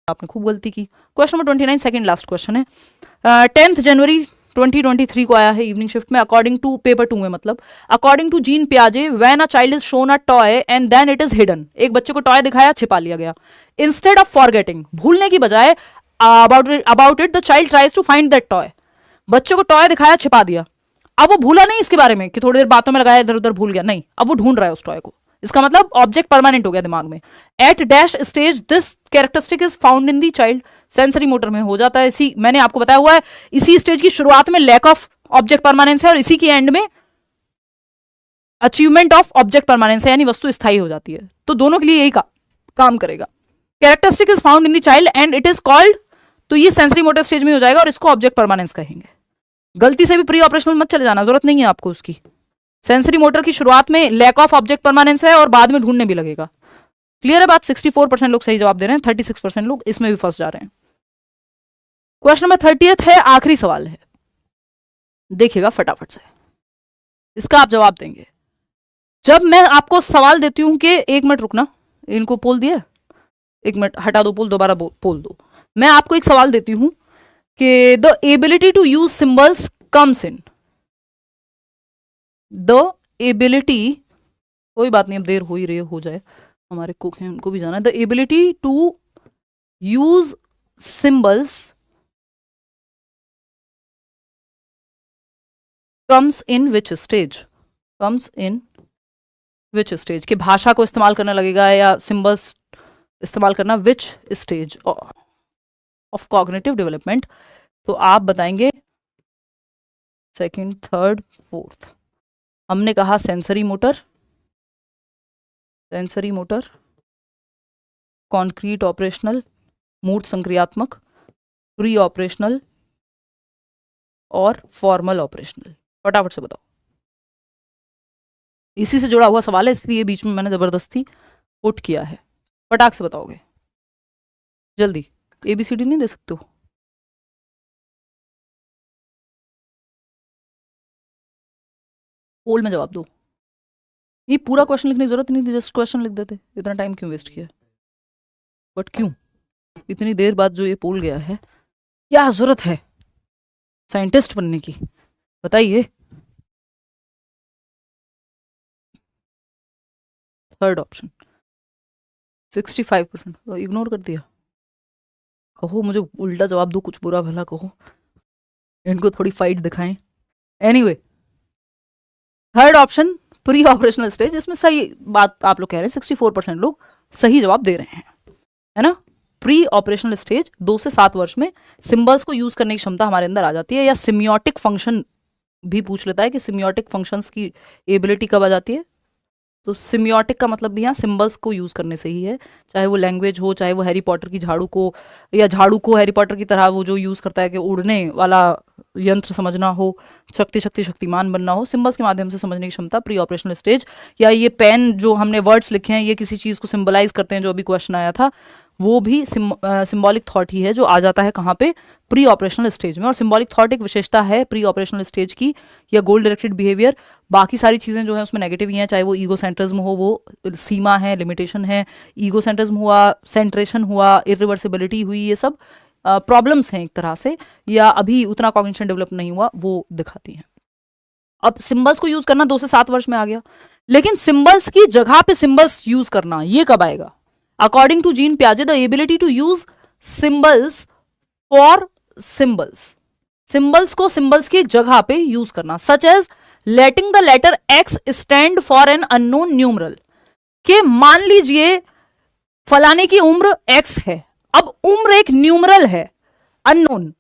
आपने खूब गलती की। Question number 29 second last question है। 10 जनवरी 2023 को आया है इवनिंग शिफ्ट में। अकॉर्डिंग टू पेपर 2 में, मतलब अकॉर्डिंग टू जीन पियाजे, when a child is shown a toy and then it is hidden, एक बच्चे को टॉय दिखाया, छिपा लिया गया। इंस्टेड ऑफ फॉरगेटिंग, भूलने की बजाय, about it the child tries to find that toy, बच्चे को टॉय दिखाया, छिपा दिया। अब वो भूला नहीं इसके बारे में कि थोड़ी देर बातों में लगाया, इधर उधर भूल गया, नहीं, अब वो ढूंढ रहा है उस टॉय को। इसका मतलब ऑब्जेक्ट परमानेंट हो गया दिमाग में। At dash stage this characteristic is found in the child, sensory motor में हो जाता है। इसी मैंने आपको बताया हुआ है, इसी स्टेज की शुरुआत में लैक ऑफ ऑब्जेक्ट परमानेंस है और इसी की एंड में अचीवमेंट ऑफ ऑब्जेक्ट परमानेंस है, यानी वस्तु स्थायी हो जाती है। तो दोनों के लिए यही काम करेगा। Characteristic is found in the child and it is called, तो ये सेंसरी मोटर स्टेज में हो जाएगा और इसको ऑब्जेक्ट परमानेंस कहेंगे। गलती से भी प्री ऑपरेशनल मत चले जाना, जरूरत नहीं है आपको उसकी। सेंसरी मोटर की शुरुआत में लैक ऑफ ऑब्जेक्ट परमानेंस है और बाद में ढूंढने भी लगेगा। क्लियर है बात? 64% लोग सही जवाब दे रहे हैं, 36% लोग इसमें भी फंस जा रहे हैं। क्वेश्चन नंबर 30 है, आखिरी सवाल है, देखिएगा फटाफट से, इसका आप जवाब देंगे। जब मैं आपको सवाल देती हूं कि 1 मिनट रुकना, इनको पोल दिया, 1 मिनट हटा दो पोल, दोबारा पोल दो। मैं आपको एक सवाल देती हूं कि the ability to use symbols comes in, the ability, कोई बात नहीं, अब देर हो ही रही हो जाए, हमारे कुक हैं उनको भी जाना है। The ability to use symbols comes in which stage, comes in which stage, कि भाषा को इस्तेमाल करने लगेगा या सिंबल्स इस्तेमाल करना, which stage of cognitive development. तो आप बताएंगे 2nd, 3rd, 4th। हमने कहा sensory motor, sensory motor, concrete operational, मूर्त संक्रियात्मक, प्री ऑपरेशनल और फॉर्मल ऑपरेशनल। फटाफट से बताओ, इसी से जुड़ा हुआ सवाल है इसलिए बीच में मैंने जबरदस्ती पुट किया है। फटाक से बताओगे जल्दी, ABCD नहीं दे सकते हो? पोल में जवाब दो। ये पूरा क्वेश्चन लिखने की जरूरत नहीं थी, जस्ट क्वेश्चन लिख देते, इतना टाइम क्यों वेस्ट किया? बट क्यों इतनी देर बाद जो ये पोल गया है, क्या जरूरत है साइंटिस्ट बनने की, बताइए। 3rd ऑप्शन 65%, इग्नोर कर दिया। कहो मुझे उल्टा जवाब दो, कुछ बुरा भला कहो, इनको थोड़ी फाइट दिखाएं। Anyway, 3rd option pre operational stage, इसमें सही बात आप लोग कह रहे हैं, 64% लोग सही जवाब दे रहे हैं, है ना। प्री ऑपरेशनल स्टेज 2 से 7 वर्ष में सिंबल्स को यूज करने की क्षमता हमारे अंदर आ जाती है, या सिमियोटिक फंक्शन भी पूछ लेता है कि सिमियोटिक फंक्शंस की एबिलिटी कब आ जाती है। तो सिमियोटिक का मतलब भी यहाँ सिंबल्स को यूज करने से ही है, चाहे वो लैंग्वेज हो, चाहे वो हैरी पॉटर की झाड़ू को, या झाड़ू को हैरी पॉटर की तरह वो जो यूज करता है कि उड़ने वाला यंत्र समझना हो, शक्तिमान बनना हो, सिंबल्स के माध्यम से समझने की क्षमता प्री ऑपरेशनल स्टेज। या ये पेन जो हमने वर्ड्स लिखे हैं, ये किसी चीज को सिंबलाइज करते हैं, जो अभी क्वेश्चन आया था, वो भी सिंबॉलिक थॉट ही है, जो आ जाता है कहाँ पे, प्री ऑपरेशनल स्टेज में। और सिंबॉलिक थॉट एक विशेषता है प्री ऑपरेशनल स्टेज की, या गोल डायरेक्टेड बिहेवियर। बाकी सारी चीज़ें जो है उसमें नेगेटिव ही हैं, चाहे वो ईगो सेंट्रिज्म हो, वो सीमा है, लिमिटेशन है, ईगो सेंट्रिज्म हुआ, सेंट्रेशन हुआ, इरिवर्सिबिलिटी हुई, ये सब प्रॉब्लम्स हैं एक तरह से, या अभी उतना कॉग्निशन डेवलप नहीं हुआ, वो दिखाती हैं। अब सिंबल्स को यूज करना 2 से 7 वर्ष में आ गया, लेकिन सिंबल्स की जगह पे सिंबल्स यूज करना ये कब आएगा? अकॉर्डिंग टू जीन पियाजे, the ability to use symbols for symbols, symbols को सिंबल्स की जगह पे यूज करना, such as letting the letter X stand for an unknown numeral, के मान लीजिए फलाने की उम्र एक्स है, अब उम्र एक न्यूमरल है अननोन,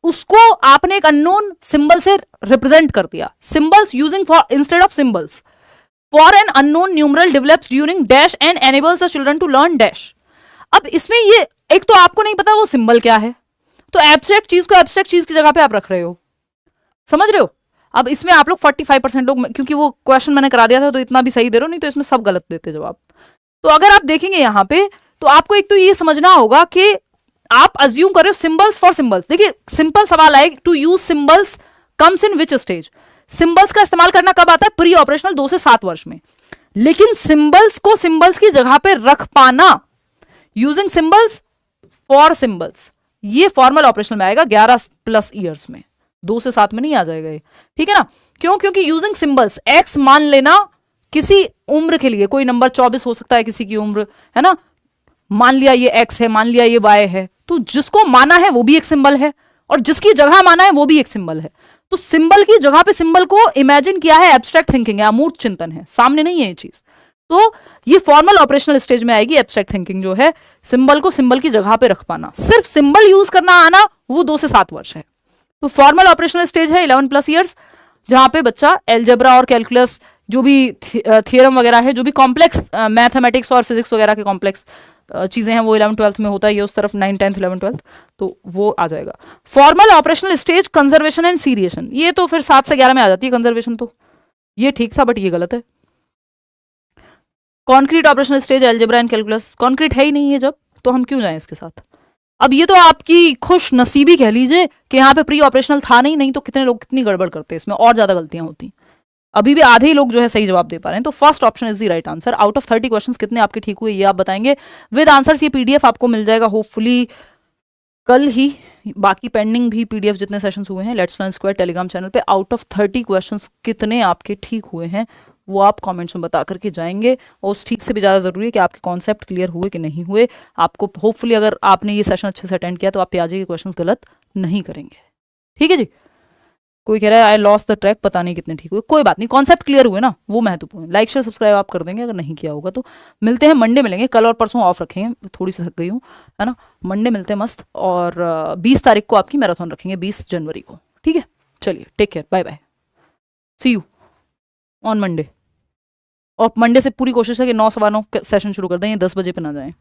उसको आपने एक अननोन सिंबल से रिप्रेजेंट कर दिया। Symbols using for instead of symbols for an unknown numeral develops during dash and enables the children to learn dash. अब इसमें ये एक तो आपको नहीं पता वो सिंबल क्या है, तो एब्स्ट्रैक्ट चीज को एब्स्ट्रैक्ट चीज की जगह पे आप रख रहे हो, समझ रहे हो। अब इसमें आप लोग 45% लोग, क्योंकि वो क्वेश्चन मैंने करा दिया था तो इतना भी सही दे रहे हो, नहीं तो इसमें सब गलत देते जवाब। तो अगर आप देखेंगे यहां पे, तो आपको एक तो ये समझना होगा कि आप अज्यूम कर रहे हो सिंबल्स फॉर सिंबल्स। देखिए सिंपल सवाल है, to use symbols comes in which stage, symbols का इस्तेमाल करना कब आता है? प्री ऑपरेशनल 2 से 7 वर्ष में। लेकिन सिंबल्स को सिंबल्स की जगह पे रख पाना, यूजिंग सिंबल्स फॉर सिंबल्स, ये फॉर्मल ऑपरेशनल में आएगा 11+ ईयर्स में, 2 से 7 में नहीं आ जाएगा ये, ठीक है ना। क्यों? क्योंकि यूजिंग सिंबल्स, एक्स मान लेना किसी उम्र के लिए, कोई नंबर 24 हो सकता है किसी की उम्र, है ना, मान लिया ये एक्स है, मान लिया ये वाई है, तो जिसको माना है वो भी एक सिंबल है और जिसकी जगह माना है वो भी एक सिंबल है। तो सिंबल की जगह पे सिंबल को इमेजिन किया है, एब्स्ट्रैक्ट थिंकिंग है, अमूर्त चिंतन है, सामने नहीं है ये चीज। तो ये फॉर्मल ऑपरेशनल स्टेज में आएगी एब्स्ट्रैक्ट थिंकिंग, जो है सिंबल को सिंबल की जगह पे रख पाना, सिर्फ सिंबल यूज करना आना, वो 2 से 7 वर्ष है। तो फॉर्मल ऑपरेशनल स्टेज है 11+ ईयर्स, जहां पे बच्चा एल्जेब्रा और कैलकुलस, जो भी थियरम वगैरह है, जो भी कॉम्प्लेक्स मैथमेटिक्स और फिजिक्स वगैरह के कॉम्प्लेक्स चीजें हैं, वो 11th-12th में होता है, ये उस तरफ 9th 10th 11th 12th, तो वो आ जाएगा। Formal operational stage conservation and seriation, ये तो फिर 7 से 11 में आ जाती है कंजर्वेशन, तो ये ठीक था बट ये गलत है। Concrete operational stage algebra and calculus, concrete है ही नहीं है जब, तो हम क्यों जाएं इसके साथ। अब ये तो आपकी खुश नसीबी कह लीजिए कि यहाँ पे प्री ऑपरेशनल था नहीं तो कितने लोग कितनी गड़बड़ करते हैं, इसमें और ज्यादा गलतियां होती। अभी भी आधे ही लोग जो है सही जवाब दे पा रहे हैं। तो first option is the right answer. Out of 30 questions कितने आपके ठीक हुए ये आप बताएंगे विद आंसर्स। ये पीडीएफ आपको मिल जाएगा होपफुली कल ही, बाकी पेंडिंग भी पीडीएफ जितने सेशंस हुए हैं let's learn square Telegram channel पे। आउट ऑफ 30 क्वेश्चंस कितने आपके ठीक हुए हैं वो आप कमेंट्स में बता करके जाएंगे, और उस ठीक से भी ज़्यादा ज़रूरी है कि आपके कॉन्सेप्ट क्लियर हुए कि नहीं हुए। आपको होपफुली अगर आपने ये सेशन अच्छे से अटेंड किया तो आप प्याजे के क्वेश्चंस गलत नहीं करेंगे, ठीक है जी। कोई कह रहा है आई लॉस्ट द ट्रैक, पता नहीं कितने ठीक हुए, कोई बात नहीं, कॉन्सेप्ट क्लियर हुए ना, वो महत्वपूर्ण है। लाइक शेयर सब्सक्राइब आप कर देंगे अगर नहीं किया होगा तो। मिलते हैं मंडे, मिलेंगे कल और परसों ऑफ रखेंगे, थोड़ी सी थक गई हूँ, है ना। मंडे मिलते हैं मस्त, और 20 तारीख को आपकी मैराथन रखेंगे, 20 जनवरी को, ठीक है। चलिए take care, bye bye, see you on Monday. और मंडे से पूरी कोशिश है कि 9 सवा 9 सेशन शुरू कर दें, 10 बजे पे ना जाएं।